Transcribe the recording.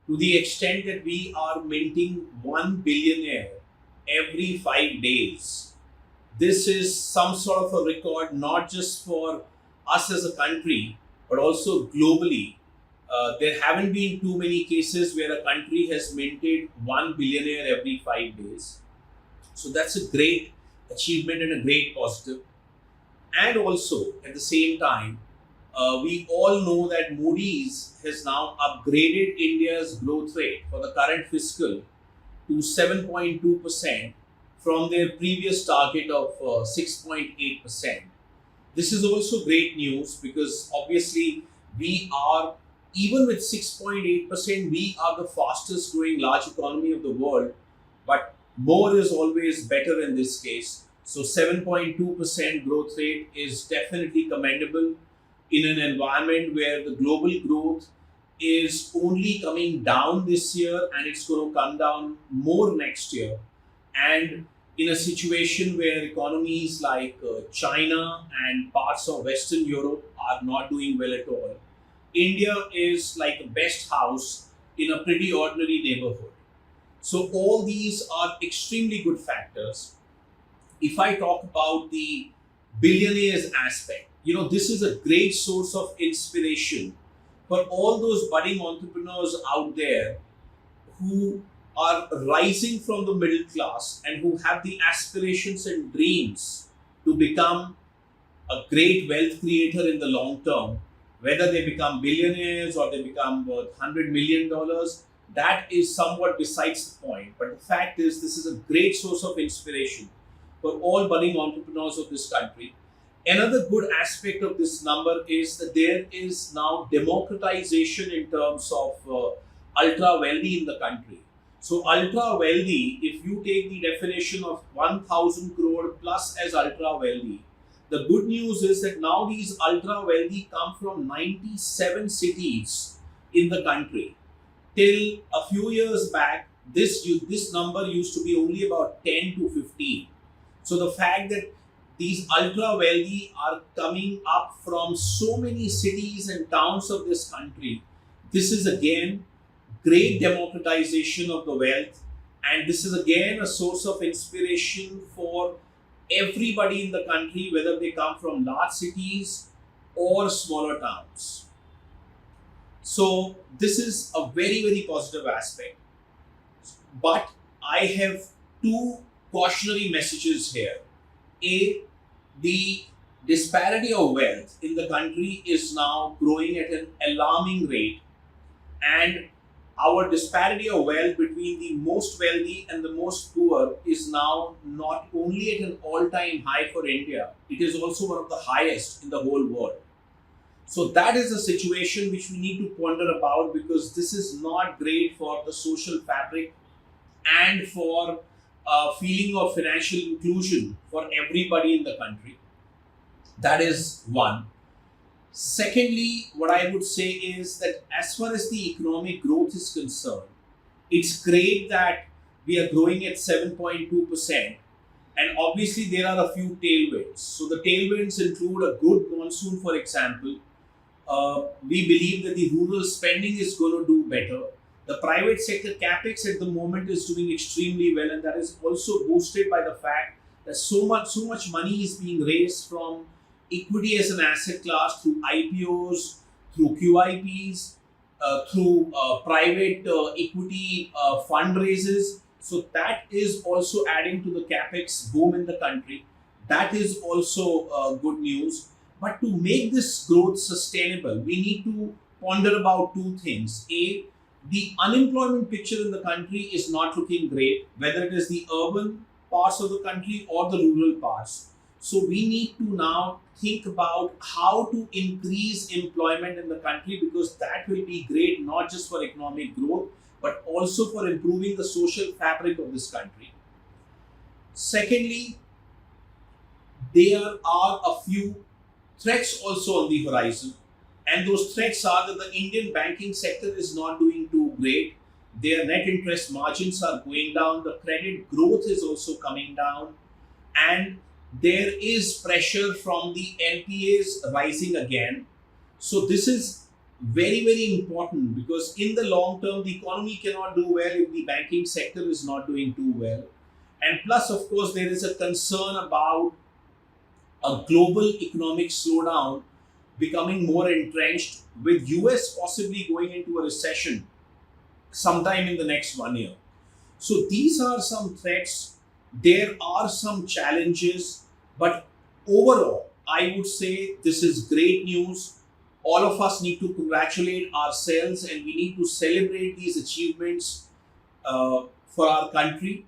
to the extent that we are minting 1 billionaire every 5 days. This is some sort of a record, not just for us as a country, but also globally. There haven't been too many cases where a country has minted 1 billionaire every 5 days. So that's a great achievement and a great positive. And also, at the same time, we all know that Moody's has now upgraded India's growth rate for the current fiscal to 7.2% from their previous target of 6.8%. This is also great news because obviously we are, even with 6.8%, we are the fastest growing large economy of the world, but more is always better in this case. So 7.2% growth rate is definitely commendable in an environment where the global growth is only coming down this year and it's going to come down more next year. And in a situation where economies like China and parts of Western Europe are not doing well at all, India is like a best house in a pretty ordinary neighborhood. So, all these are extremely good factors. If I talk about the billionaires aspect, this is a great source of inspiration for all those budding entrepreneurs out there who are rising from the middle class and who have the aspirations and dreams to become a great wealth creator in the long term. Whether they become billionaires or they become worth $100 million, that is somewhat besides the point. But the fact is, this is a great source of inspiration for all budding entrepreneurs of this country. Another good aspect of this number is that there is now democratization in terms of ultra wealthy in the country. So, ultra wealthy, if you take the definition of 1000 crore plus as ultra wealthy, the good news is that now these ultra wealthy come from 97 cities in the country. Till a few years back, this number used to be only about 10 to 15. So the fact that these ultra wealthy are coming up from so many cities and towns of this country, this is again great democratization of the wealth, and this is again a source of inspiration for everybody in the country, whether they come from large cities or smaller towns. So this is a very, very positive aspect. But I have two cautionary messages here. A, the disparity of wealth in the country is now growing at an alarming rate, and our disparity of wealth between the most wealthy and the most poor is now not only at an all-time high for India, it is also one of the highest in the whole world. So that is a situation which we need to ponder about, because this is not great for the social fabric and for a feeling of financial inclusion for everybody in the country. That is one. Secondly, what I would say is that as far as the economic growth is concerned, it's great that we are growing at 7.2%. And obviously, there are a few tailwinds. So, the tailwinds include a good monsoon, for example. We believe that the rural spending is going to do better. The private sector capex at the moment is doing extremely well, and that is also boosted by the fact that so much money is being raised from equity as an asset class through IPOs, through QIPs, through private equity fundraisers. So that is also adding to the capex boom in the country. That is also good news. But to make this growth sustainable, we need to ponder about two things. A, the unemployment picture in the country is not looking great, whether it is the urban parts of the country or the rural parts. So we need to now think about how to increase employment in the country, because that will be great not just for economic growth but also for improving the social fabric of this country. Secondly, there are a few threats also on the horizon, and those threats are that the Indian banking sector is not doing too great. Their net interest margins are going down, the credit growth is also coming down, and there is pressure from the NPAs rising again. So this is very, very important, because in the long term, the economy cannot do well if the banking sector is not doing too well. And plus, of course, there is a concern about a global economic slowdown becoming more entrenched, with US possibly going into a recession sometime in the next 1 year. So these are some threats. There are some challenges, but overall, I would say this is great news. All of us need to congratulate ourselves, and we need to celebrate these achievements for our country.